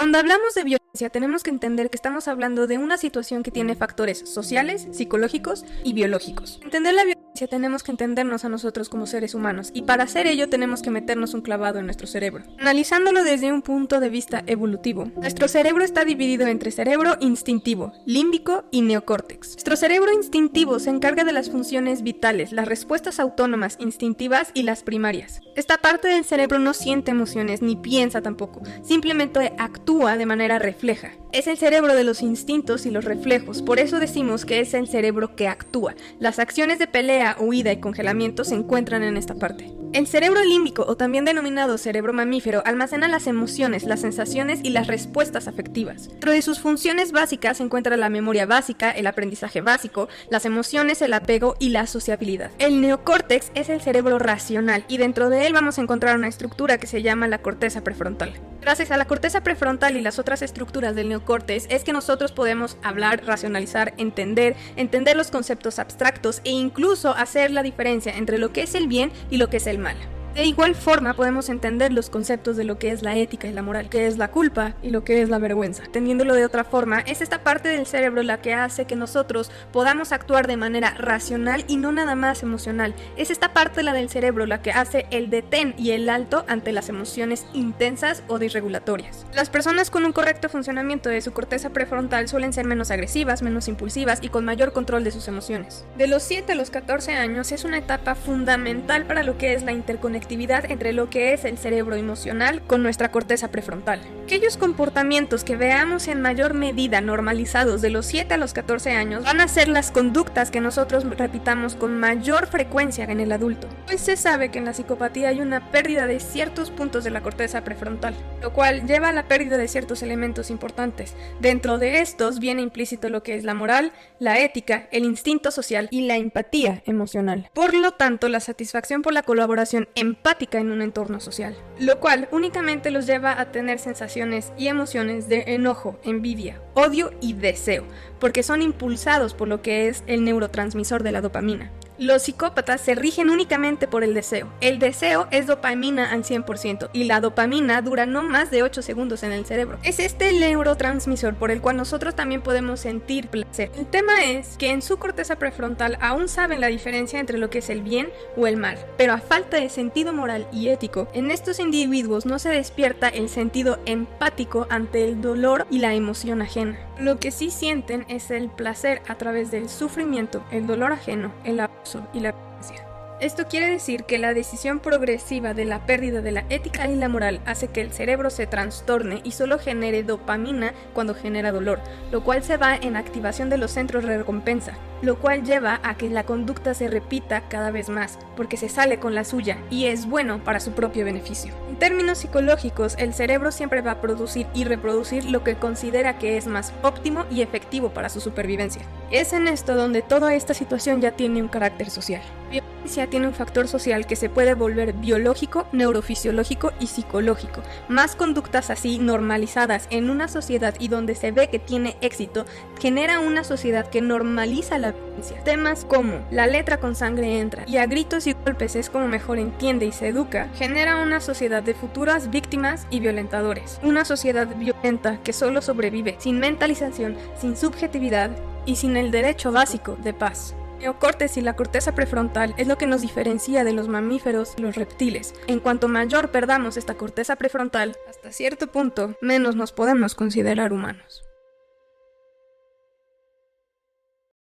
Cuando hablamos de violencia, tenemos que entender que estamos hablando de una situación que tiene factores sociales, psicológicos y biológicos. Entender la violencia tenemos que entendernos a nosotros como seres humanos, y para hacer ello tenemos que meternos un clavado en nuestro cerebro. Analizándolo desde un punto de vista evolutivo, nuestro cerebro está dividido entre cerebro instintivo, límbico y neocórtex. Nuestro cerebro instintivo se encarga de las funciones vitales, las respuestas autónomas, instintivas y las primarias. Esta parte del cerebro no siente emociones ni piensa tampoco, simplemente actúa de manera refleja. Es el cerebro de los instintos y los reflejos, por eso decimos que es el cerebro que actúa. Las acciones de pelea, huida y congelamiento se encuentran en esta parte. El cerebro límbico, o también denominado cerebro mamífero, almacena las emociones, las sensaciones y las respuestas afectivas. Dentro de sus funciones básicas se encuentra la memoria básica, el aprendizaje básico, las emociones, el apego y la sociabilidad. El neocórtex es el cerebro racional, y dentro de él vamos a encontrar una estructura que se llama la corteza prefrontal. Gracias a la corteza prefrontal y las otras estructuras del neocórtex es que nosotros podemos hablar, racionalizar, entender los conceptos abstractos e incluso hacer la diferencia entre lo que es el bien y lo que es el mal. De igual forma podemos entender los conceptos de lo que es la ética y la moral, que es la culpa y lo que es la vergüenza. Entendiéndolo de otra forma, es esta parte del cerebro la que hace que nosotros podamos actuar de manera racional y no nada más emocional. Es esta parte la del cerebro la que hace el detén y el alto ante las emociones intensas o disregulatorias. Las personas con un correcto funcionamiento de su corteza prefrontal suelen ser menos agresivas, menos impulsivas y con mayor control de sus emociones. De los 7 a los 14 años es una etapa fundamental para lo que es la interconectividad entre lo que es el cerebro emocional con nuestra corteza prefrontal. Aquellos comportamientos que veamos en mayor medida normalizados de los 7 a los 14 años van a ser las conductas que nosotros repitamos con mayor frecuencia en el adulto. Hoy se sabe que en la psicopatía hay una pérdida de ciertos puntos de la corteza prefrontal, lo cual lleva a la pérdida de ciertos elementos importantes. Dentro de estos viene implícito lo que es la moral, la ética, el instinto social y la empatía emocional. Por lo tanto, la satisfacción por la colaboración empática en un entorno social, lo cual únicamente los lleva a tener sensaciones y emociones de enojo, envidia, odio y deseo, porque son impulsados por lo que es el neurotransmisor de la dopamina. Los psicópatas se rigen únicamente por el deseo. El deseo es dopamina al 100% y la dopamina dura no más de 8 segundos en el cerebro. Es este neurotransmisor por el cual nosotros también podemos sentir placer. El tema es que en su corteza prefrontal aún saben la diferencia entre lo que es el bien o el mal, pero a falta de sentido moral y ético, en estos individuos no se despierta el sentido empático ante el dolor y la emoción ajena. Lo que sí sienten es el placer a través del sufrimiento, el dolor ajeno, el abuso y la violencia. Esto quiere decir que la decisión progresiva de la pérdida de la ética y la moral hace que el cerebro se trastorne y solo genere dopamina cuando genera dolor, lo cual se va en activación de los centros de recompensa, lo cual lleva a que la conducta se repita cada vez más, porque se sale con la suya y es bueno para su propio beneficio. En términos psicológicos, el cerebro siempre va a producir y reproducir lo que considera que es más óptimo y efectivo para su supervivencia. Es en esto donde toda esta situación ya tiene un carácter social. Violencia tiene un factor social que se puede volver biológico, neurofisiológico y psicológico. Más conductas así normalizadas en una sociedad y donde se ve que tiene éxito, genera una sociedad que normaliza la violencia. Temas como la letra con sangre entra y a gritos y golpes es como mejor entiende y se educa, genera una sociedad de futuras víctimas y violentadores. Una sociedad violenta que solo sobrevive sin mentalización, sin subjetividad y sin el derecho básico de paz. El neocórtex y la corteza prefrontal es lo que nos diferencia de los mamíferos y los reptiles. En cuanto mayor perdamos esta corteza prefrontal, hasta cierto punto, menos nos podemos considerar humanos.